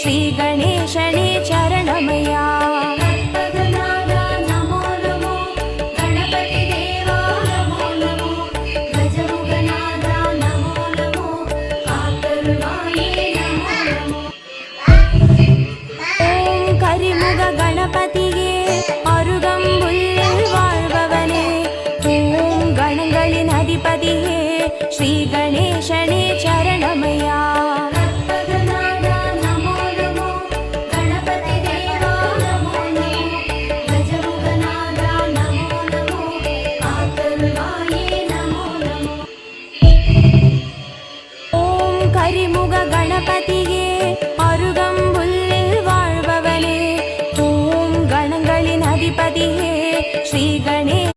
श्री गणेशने चरणमया। गणपतिये अरुगम्बुल् वाळ्बवने ओं गणங்களின் அதிபதியே श्री गणेशने चरणमया। ओं करिमुग गणपति